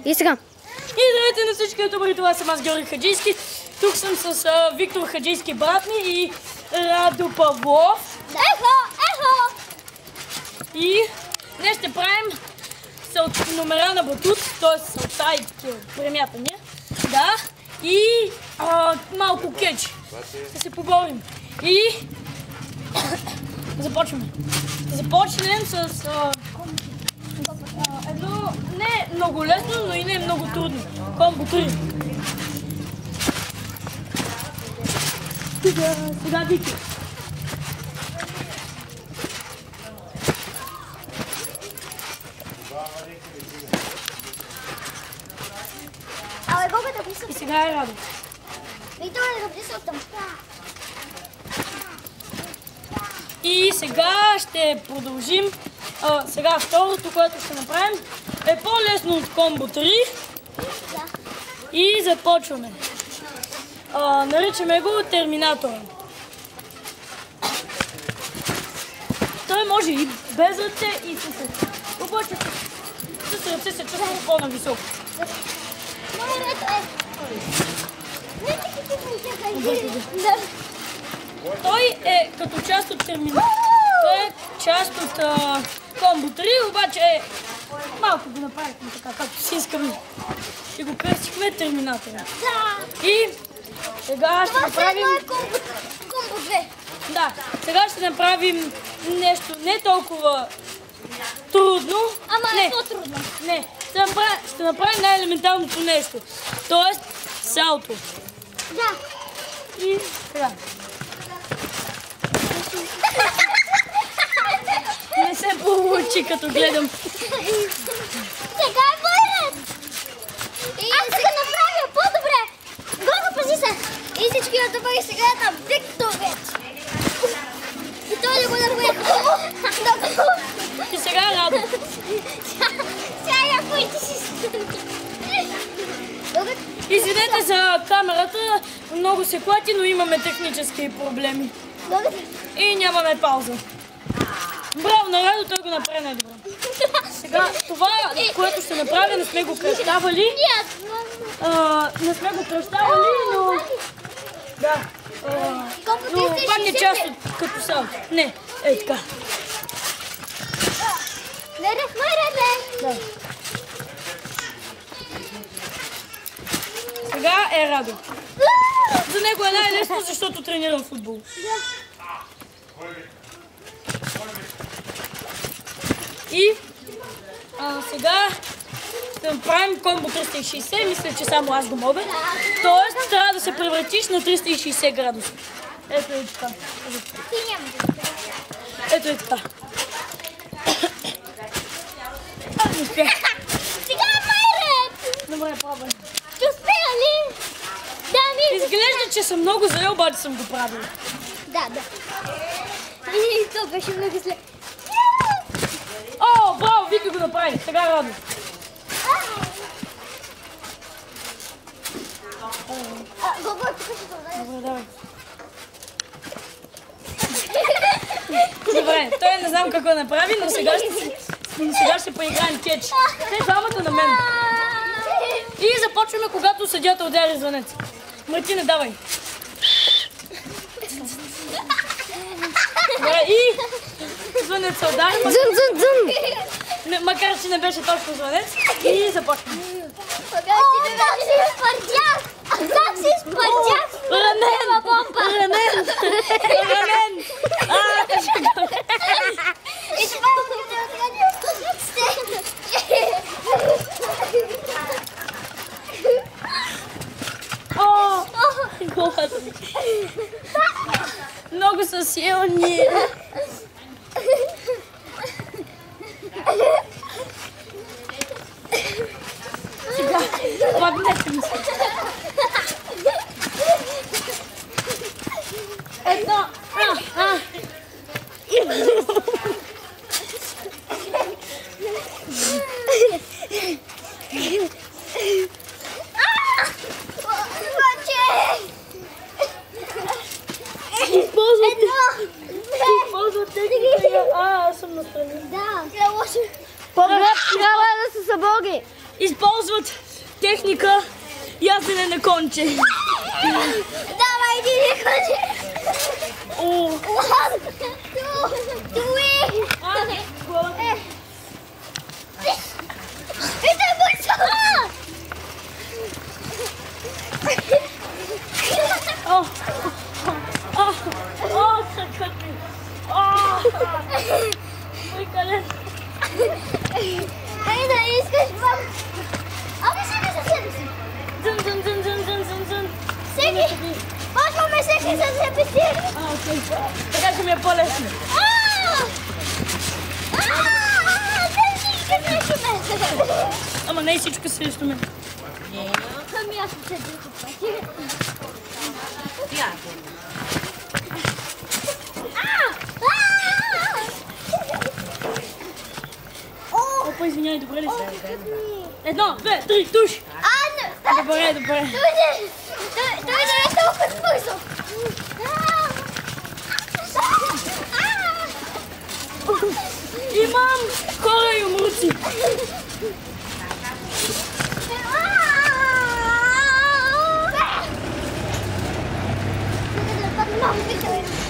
И сега. И здравейте на всички ютубъри, това съм аз, Георги Хаджийски. Тук съм с Виктор Хаджийски, брат ми, и Радо Павлов. Ехо! И днес ще правим номера на батут, т.е. салта и премятания. Да. И малко кетч. Ще се поборим. И започваме. Ще започнем с едно не много лесно, но и не много трудно. Комбо 3. Сега Вики. И сега е Радо. И сега ще продължим. Сега второто, което ще направим, е по-лесно от комбо 3. И започваме. Наричаме го Терминатора. Той може и без ръце, и с ръце. Обаче с ръце се чувства по-нависоко. Той е като част от Терминатора. Той е част от комбо 3, обаче малко го направихме така, както си искаме. И го кръстихме Терминатора. И сега ще направим... комбо 2. Да, сега ще направим нещо не толкова трудно. Ама е по-трудно. Не, ще направим най-елементарното нещо. Тоест салто. Да. И сега. Не се получи, като гледам. Сега е мой ред. Аз ще го направя по-добре. Гого, пази се. И всички ютубъри сега на Виктор вече. И той ли го направи? И сега е Радо. Сега я поите си. Извинете за камерата, много се клати, но имаме технически проблеми. И нямаме пауза. Браво на Радо, той го направи най-добре. Сега това, което ще направя, не сме го кръщавали. Не сме го кръщавали, но... Да. Но пак е част от като салто. Не, е така. Да. Сега е Радо. За него е най-лесно, защото тренирам футбол. И сега ще направим комбо 360, мисля, че само аз го мога. Тоест, трябва да се превратиш на 360 градуса. Ето е така. Ето е така. Сега е мой ред. Добре, пробвай. Ще успея ли? Да, изглежда, че съм много зле, обаче съм го правил. Да. И то беше много зле. О, браво, Вики го направи. Сега Радо. Добре, давай. Добре, той не знам какво направи, но сега ще поиграем кетч. Те двамата на мен. И започваме, когато съдията удари звънец. Мартина, давай. Добре, и звънец се удари. Макар че не беше точно звънец. И започваме. Как си спърдях! Как си спърдях! Ранен! И това е главата ми. Много са силни. Сега, паднете ми се. Едно. Използват техника. Аз съм настрани. Да, Трябва да се събори. Използва показват техника язене на конче. Давай, иди, конче. О! Это быстро! Кракът ми! Мой колен! Ай, да искаш вам! Ами сега със себе си! Зън! Всеки! Почваме всеки със себе си! Окей, така ще ми е по-лесно. Ама не всичко срещу мен. Ами аз ще друго пъти. Опа, извиняй, добре ли си? 1, 2, 3, туш! Добре. Той не е толкова бързо. Имам хора и умруци.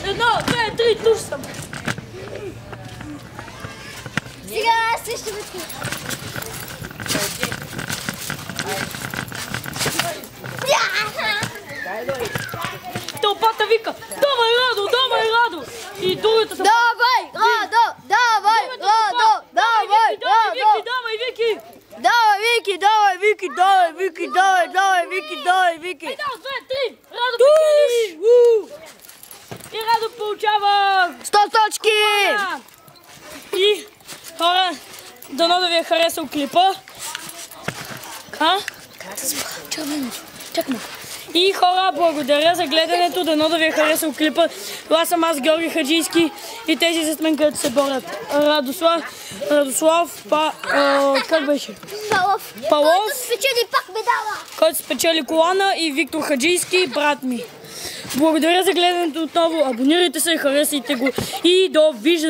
Едно, 2, 3, туш съм. Сега аз също бе. Тълпата вика, давай, Радо! И другата тълпа. Давай, Радо! Вики! Давай, Вики! 1, 2, 3, Радо печелиш! И Радо получава 100 точки! И хора, дано да ви е харесал клипа. Чакай. И хора, благодаря за гледането, дано да ви е харесал клипа. Това съм аз, Георги Хаджийски, и тези с мен, където се борят. Радослав, как беше? Палов. Който спечели пак медала. Който спечели колана, и Виктор Хаджийски, брат ми. Благодаря за гледането отново, абонирайте се, харесайте го и довиждане.